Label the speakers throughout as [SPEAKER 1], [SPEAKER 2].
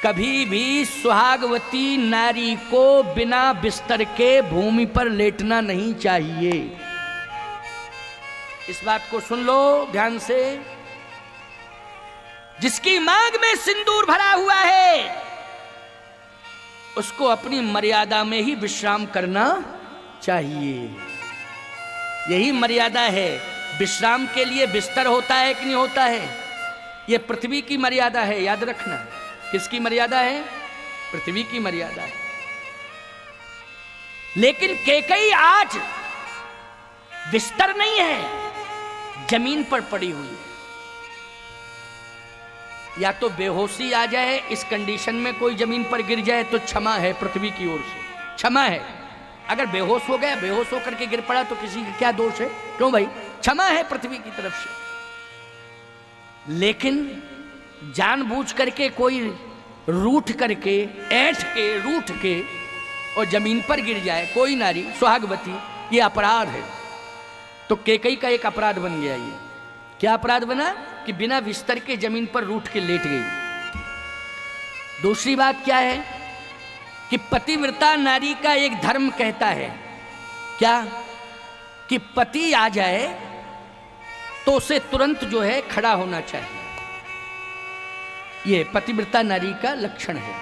[SPEAKER 1] कभी भी सुहागवती नारी को बिना बिस्तर के भूमि पर लेटना नहीं चाहिए। इस बात को सुन लो ध्यान से। जिसकी मांग में सिंदूर भरा हुआ है उसको अपनी मर्यादा में ही विश्राम करना चाहिए। यही मर्यादा है। विश्राम के लिए बिस्तर होता है कि नहीं होता है? यह पृथ्वी की मर्यादा है, याद रखना। किसकी मर्यादा है? पृथ्वी की मर्यादा है। लेकिन कैकेयी आज बिस्तर नहीं है, जमीन पर पड़ी हुई है। या तो बेहोशी आ जाए, इस कंडीशन में कोई जमीन पर गिर जाए तो क्षमा है पृथ्वी की ओर से, क्षमा है। अगर बेहोश हो गया, बेहोश होकर के गिर पड़ा तो किसी का क्या दोष है? क्यों भाई? क्षमा है पृथ्वी की तरफ से। लेकिन जानबूझ करके कोई रूठ करके, ऐंठ के, रूठ के और जमीन पर गिर जाए कोई नारी सुहागवती, ये अपराध है। तो कैकेयी का एक अपराध बन गया। ये क्या अपराध बना? कि बिना बिस्तर के जमीन पर रूठ के लेट गई। दूसरी बात क्या है कि पतिव्रता नारी का एक धर्म कहता है क्या? कि पति आ जाए तो उसे तुरंत जो है खड़ा होना चाहिए। यह पतिव्रता नारी का लक्षण है।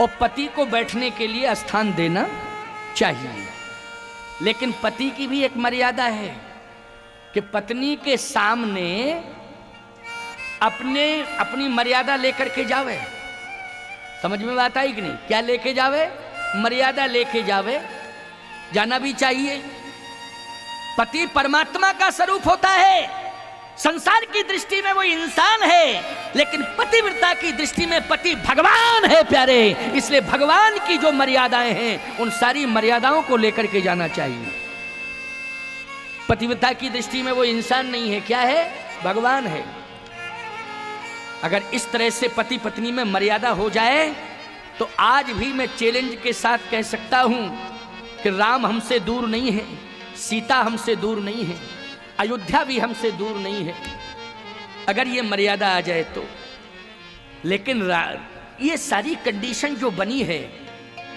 [SPEAKER 1] और पति को बैठने के लिए स्थान देना चाहिए। लेकिन पति की भी एक मर्यादा है कि पत्नी के सामने अपनी मर्यादा लेकर के जावे। समझ में बात आई कि नहीं? क्या लेके जावे? मर्यादा लेके जावे। जाना भी चाहिए। पति परमात्मा का स्वरूप होता है। संसार की दृष्टि में वो इंसान है, लेकिन पतिव्रता की दृष्टि में पति भगवान है प्यारे। इसलिए भगवान की जो मर्यादाएं हैं उन सारी मर्यादाओं को लेकर के जाना चाहिए। पतिव्रता की दृष्टि में वो इंसान नहीं है, क्या है? भगवान है। अगर इस तरह से पति पत्नी में मर्यादा हो जाए तो आज भी मैं चैलेंज के साथ कह सकता हूं कि राम हमसे दूर नहीं है, सीता हमसे दूर नहीं है, अयोध्या भी हमसे दूर नहीं है, अगर ये मर्यादा आ जाए तो। लेकिन ये सारी कंडीशन जो बनी है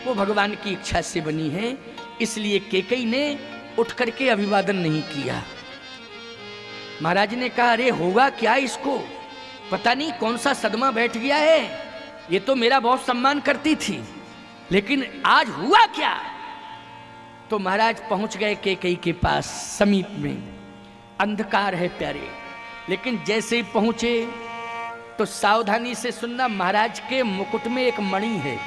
[SPEAKER 1] वो भगवान की इच्छा से बनी है। इसलिए कैकेयी ने उठ करके अभिवादन नहीं किया। महाराज ने कहा अरे होगा क्या इसको, पता नहीं कौन सा सदमा बैठ गया है। ये तो मेरा बहुत सम्मान करती थी, लेकिन आज हुआ क्या? तो महाराज पहुंच गए कैकेयी के पास। समीप में अंधकार है प्यारे। लेकिन जैसे ही पहुंचे तो सावधानी से सुनना, महाराज के मुकुट में एक मणि है।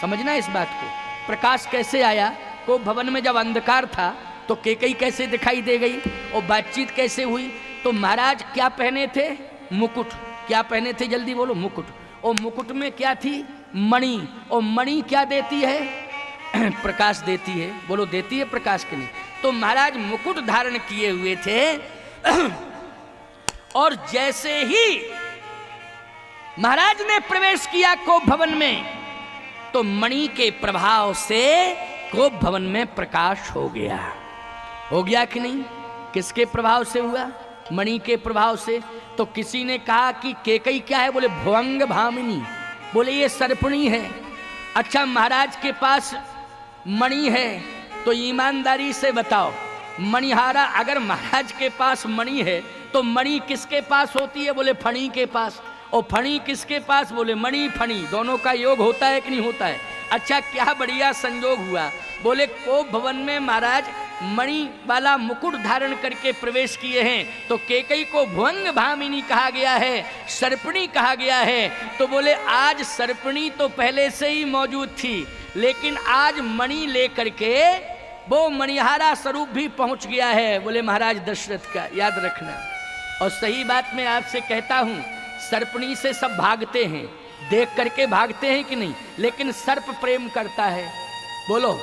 [SPEAKER 1] समझना इस बात को। प्रकाश कैसे आया? को भवन में जब अंधकार था तो कैकेयी कैसे दिखाई दे गई और बातचीत कैसे हुई? तो महाराज क्या पहने थे? मुकुट। क्या पहने थे? जल्दी बोलो। मुकुट। और मुकुट में क्या थी? मणि। और मणि क्या देती है? प्रकाश देती है। बोलो, देती है प्रकाश के लिए। तो महाराज मुकुट धारण किए हुए थे और जैसे ही महाराज ने प्रवेश किया कोप भवन में तो मणि के प्रभाव से कोप भवन में प्रकाश हो गया। हो गया कि नहीं? किसके प्रभाव से हुआ? मणि के प्रभाव से। तो किसी ने कहा कि कैकेयी क्या है? बोले भुवंग भामिनी। बोले ये सर्पणी है। अच्छा, महाराज के पास मणि है तो ईमानदारी से बताओ, मणिहारा अगर महाराज के पास मणि है तो मणि किसके पास होती है? बोले फणी के पास। और फणी किसके पास? बोले मणि फणी। दोनों का योग होता है कि नहीं होता है? अच्छा, क्या बढ़िया संयोग हुआ। बोले कोप भवन में महाराज मणि वाला मुकुट धारण करके प्रवेश किए हैं तो कैकेयी को भुवंग भामिनी कहा गया है, सर्पणी कहा गया है। तो बोले आज सर्पणी तो पहले से ही मौजूद थी, लेकिन आज मणि लेकर के वो मणिहारा स्वरूप भी पहुंच गया है। बोले महाराज दशरथ का, याद रखना। और सही बात मैं आपसे कहता हूं, सर्पणी से सब भागते हैं, देख करके भागते हैं कि नहीं? लेकिन सर्प प्रेम करता है। बोलो,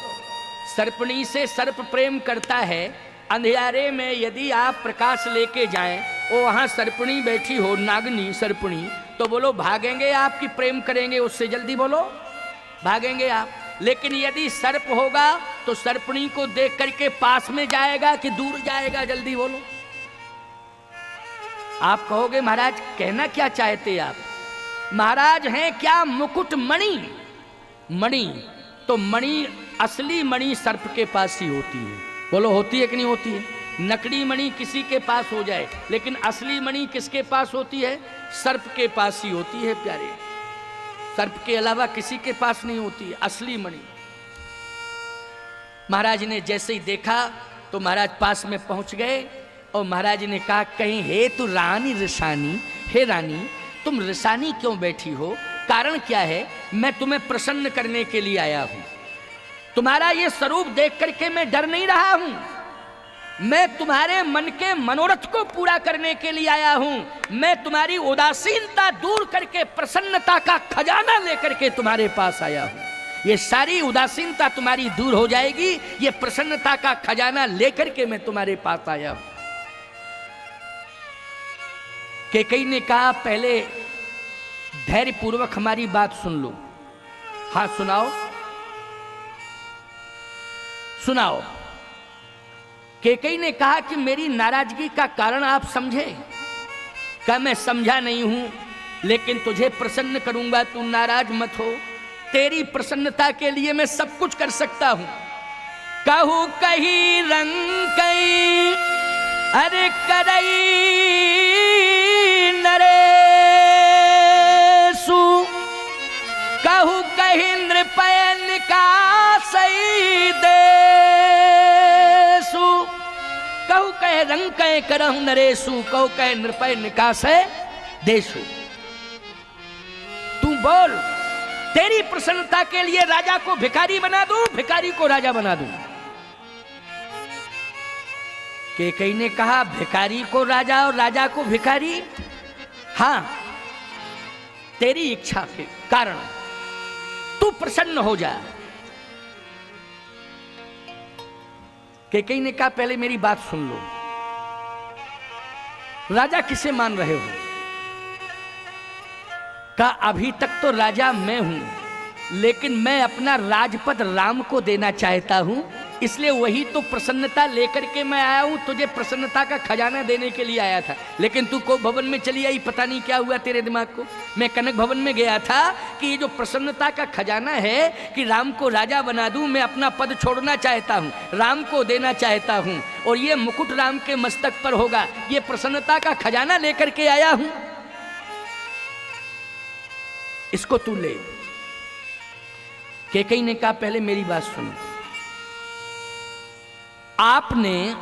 [SPEAKER 1] सर्पणी से सर्प प्रेम करता है। अंधियारे में यदि आप प्रकाश लेके जाएं, वो वहां सर्पणी बैठी हो, नागनी सर्पणी, तो बोलो भागेंगे आप कि प्रेम करेंगे उससे? जल्दी बोलो, भागेंगे आप। लेकिन यदि सर्प होगा तो सर्पणी को देख करके पास में जाएगा कि दूर जाएगा? जल्दी बोलो। आप कहोगे महाराज कहना क्या चाहते आप? महाराज हैं क्या मुकुट मणि। मणि तो मणि, असली मणि सर्प के पास ही होती है। बोलो होती है कि नहीं होती है? नकली मणि किसी के पास हो जाए, लेकिन असली मणि किसके पास होती है? सर्प के पास ही होती है प्यारे। सर्प के अलावा किसी के पास नहीं होती है असली मणि। महाराज ने जैसे ही देखा तो महाराज पास में पहुंच गए और महाराज ने कहा, कहीं हे तू रानी रिसानी, हे रानी तुम रिसानी क्यों बैठी हो? कारण क्या है? मैं तुम्हें प्रसन्न करने के लिए आया हूं। तुम्हारा ये स्वरूप देख करके मैं डर नहीं रहा हूं, मैं तुम्हारे मन के मनोरथ को पूरा करने के लिए आया हूं। मैं तुम्हारी उदासीनता दूर करके प्रसन्नता का खजाना लेकर के तुम्हारे पास आया हूं। ये सारी उदासीनता तुम्हारी दूर हो जाएगी, ये प्रसन्नता का खजाना लेकर के मैं तुम्हारे पास आया हूं। कैकेयी ने कहा, पहले धैर्य पूर्वक हमारी बात सुन लो। हाँ सुनाओ सुनाओ। कैकेयी ने कहा कि मेरी नाराजगी का कारण आप समझे? क्या मैं समझा नहीं हूं, लेकिन तुझे प्रसन्न करूंगा, तू नाराज मत हो। तेरी प्रसन्नता के लिए मैं सब कुछ कर सकता हूं। कहू कही रंग कई अरे करई नरेशु, कहू कही नृपय निकासई देशु, कहू कहे रंग कहे करहु नरेशु, कहू कहे नृपय निकासय देशु। तू बोल, तेरी प्रसन्नता के लिए राजा को भिखारी बना दूं, भिखारी को राजा बना दूं। कैकेयी ने कहा, भिखारी को राजा और राजा को भिखारी? हां, तेरी इच्छा के कारण तू प्रसन्न हो जा। कैकेयी ने कहा, पहले मेरी बात सुन लो। राजा किसे मान रहे हो? कहा, अभी तक तो राजा मैं हूं, लेकिन मैं अपना राजपद राम को देना चाहता हूं, इसलिए वही तो प्रसन्नता लेकर के मैं आया हूं। तुझे प्रसन्नता का खजाना देने के लिए आया था, लेकिन तू को भवन में चली आई, पता नहीं क्या हुआ तेरे दिमाग को। मैं कनक भवन में गया था कि ये जो प्रसन्नता का खजाना है कि राम को राजा बना दूं, मैं अपना पद छोड़ना चाहता हूं, राम को देना चाहता हूं, और ये मुकुट राम के मस्तक पर होगा, ये प्रसन्नता का खजाना लेकर के आया हूं, इसको तू ले। कैकेयी ने कहा, पहले मेरी बात सुनो। आपने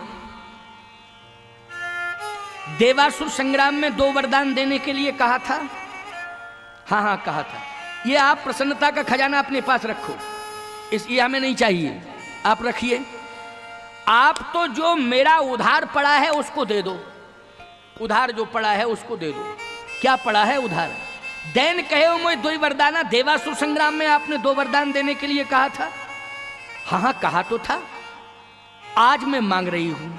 [SPEAKER 1] देवासुर संग्राम में 2 वरदान देने के लिए कहा था। हाँ हाँ कहा था। ये आप प्रसन्नता का खजाना अपने पास रखो, ये हमें नहीं चाहिए, आप रखिए। आप तो जो मेरा उधार पड़ा है उसको दे दो, उधार जो पड़ा है उसको दे दो। क्या पड़ा है उधार? दैन कहे मुझे 2 वरदाना। देवासुर संग्राम में आपने 2 वरदान देने के लिए कहा था। हाँ हाँ कहा तो था, आज मैं मांग रही हूं।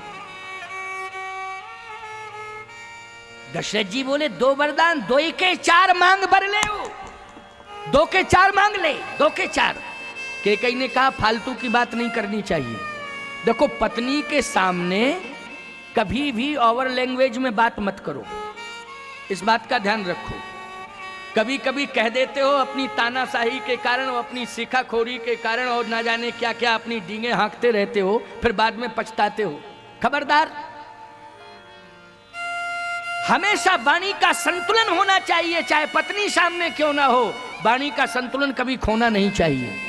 [SPEAKER 1] दशरथ जी बोले, 2 वरदान, 2 के 4 मांग भर ले, 2 के 4 मांग ले, 2 के 4। कैकेयी ने कहा, फालतू की बात नहीं करनी चाहिए। देखो, पत्नी के सामने कभी भी ओवर लैंग्वेज में बात मत करो, इस बात का ध्यान रखो। कभी कभी कह देते हो अपनी तानाशाही के कारण और अपनी सीखाखोरी के कारण, और ना जाने क्या क्या अपनी डींगे हाँकते रहते हो, फिर बाद में पछताते हो। खबरदार, हमेशा वाणी का संतुलन होना चाहिए, चाहे पत्नी सामने क्यों ना हो, वाणी का संतुलन कभी खोना नहीं चाहिए।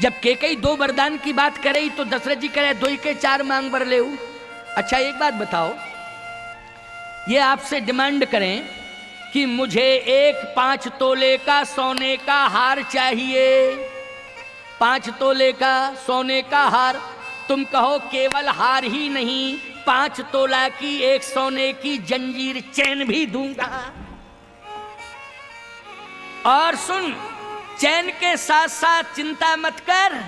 [SPEAKER 1] जब कैकेयी 2 वरदान की बात कर रही तो दशरथ जी कह रहे 2 के 4 मांग भर ले। अच्छा एक बात बताओ, ये आपसे डिमांड करें कि मुझे एक 5 तोले का सोने का हार चाहिए, 5 तोले का सोने का हार, तुम कहो केवल हार ही नहीं, 5 तोला की एक सोने की जंजीर चैन भी दूंगा। और सुन, चैन के साथ साथ चिंता मत कर,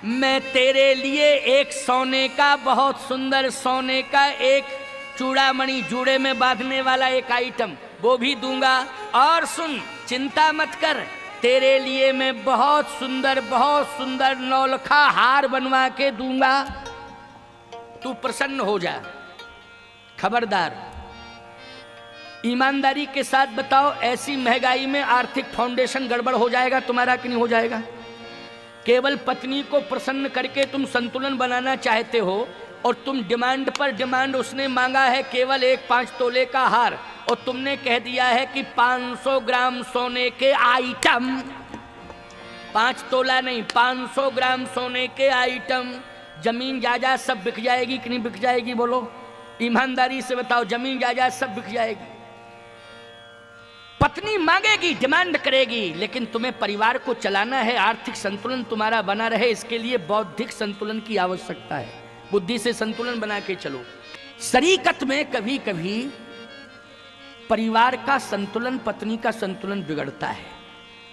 [SPEAKER 1] मैं तेरे लिए एक सोने का, बहुत सुंदर सोने का एक चूड़ामणि, जूड़े में बांधने वाला एक आइटम, वो भी दूंगा। और सुन, चिंता मत कर, तेरे लिए मैं बहुत सुंदर नौलखा हार बनवा के दूंगा, तू प्रसन्न हो जा। खबरदार, ईमानदारी के साथ बताओ, ऐसी महंगाई में आर्थिक फाउंडेशन गड़बड़ हो जाएगा तुम्हारा कि नहीं हो जाएगा? केवल पत्नी को प्रसन्न करके तुम संतुलन बनाना चाहते हो और तुम डिमांड पर डिमांड, उसने मांगा है केवल एक 5 तोले का हार और तुमने कह दिया है कि 500 ग्राम सोने के आइटम, 5 तोला नहीं 500 ग्राम सोने के आइटम, जमीन जायदाद सब बिक जाएगी कि नहीं बिक जाएगी? बोलो ईमानदारी से बताओ, जमीन जायदाद सब बिक जाएगी। पत्नी मांगेगी, डिमांड करेगी, लेकिन तुम्हें परिवार को चलाना है, आर्थिक संतुलन तुम्हारा बना रहे, इसके लिए बौद्धिक संतुलन की आवश्यकता है। बुद्धि से संतुलन बना के चलो। शरीकत में कभी कभी परिवार का संतुलन, पत्नी का संतुलन बिगड़ता है।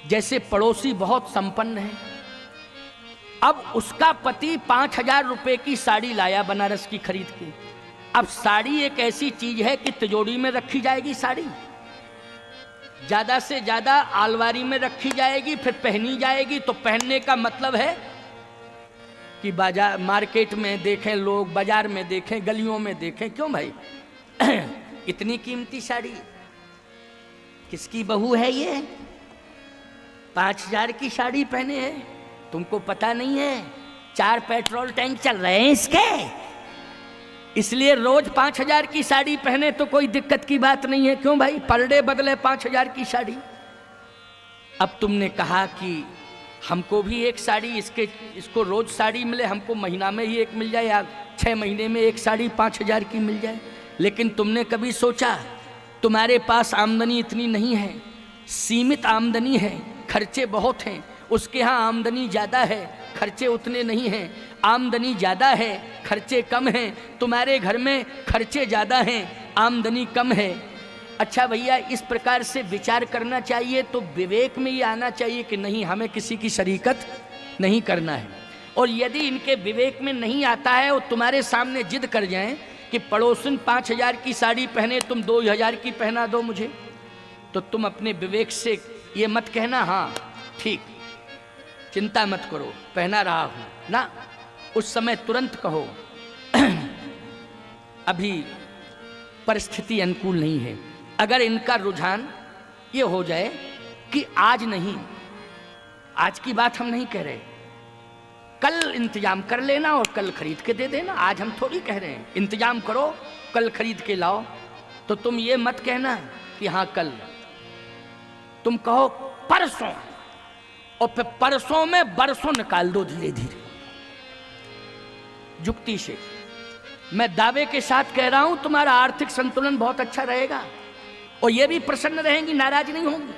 [SPEAKER 1] जैसे पड़ोसी बहुत संपन्न है, अब उसका पति 5,000 रुपए की साड़ी लाया बनारस की खरीद के। अब साड़ी एक ऐसी चीज है कि तिजोरी में रखी जाएगी, साड़ी ज्यादा से ज्यादा आलमारी में रखी जाएगी, फिर पहनी जाएगी। तो पहनने का मतलब है कि बाजार मार्केट में देखें लोग, बाजार में देखें, गलियों में देखें। क्यों भाई इतनी कीमती साड़ी किसकी बहू है? ये 5,000 की साड़ी पहने हैं, तुमको पता नहीं है 4 पेट्रोल टैंक चल रहे हैं इसके, इसलिए रोज 5,000 की साड़ी पहने तो कोई दिक्कत की बात नहीं है। क्यों भाई, पर डे बदले 5,000 की साड़ी। अब तुमने कहा कि हमको भी एक साड़ी, इसको रोज साड़ी मिले, हमको महीना में ही एक मिल जाए या 6 महीने में एक साड़ी 5,000 की मिल जाए। लेकिन तुमने कभी सोचा तुम्हारे पास आमदनी इतनी नहीं है, सीमित आमदनी है, खर्चे बहुत हैं, उसके यहाँ आमदनी ज़्यादा है, खर्चे उतने नहीं हैं, आमदनी ज़्यादा है, खर्चे कम हैं, तुम्हारे घर में खर्चे ज़्यादा हैं, आमदनी कम है। अच्छा भैया, इस प्रकार से विचार करना चाहिए, तो विवेक में ये आना चाहिए कि नहीं, हमें किसी की शरीकत नहीं करना है। और यदि इनके विवेक में नहीं आता है और तुम्हारे सामने जिद कर जाएं कि पड़ोसन 5,000 की साड़ी पहने, तुम 2,000 की पहना दो मुझे, तो तुम अपने विवेक से ये मत कहना हाँ ठीक, चिंता मत करो, पहना रहा हूं ना। उस समय तुरंत कहो अभी परिस्थिति अनुकूल नहीं है। अगर इनका रुझान ये हो जाए कि आज नहीं, आज की बात हम नहीं कह रहे, कल इंतजाम कर लेना और कल खरीद के दे देना। आज हम थोड़ी कह रहे हैं इंतजाम करो, कल खरीद के लाओ। तो तुम ये मत कहना कि हाँ कल, तुम कहो परसों, और फिर परसों में बरसों निकाल दो धीरे धीरे जुक्ति से। मैं दावे के साथ कह रहा हूं तुम्हारा आर्थिक संतुलन बहुत अच्छा रहेगा और ये भी प्रसन्न रहेंगी, नाराज नहीं होंगी।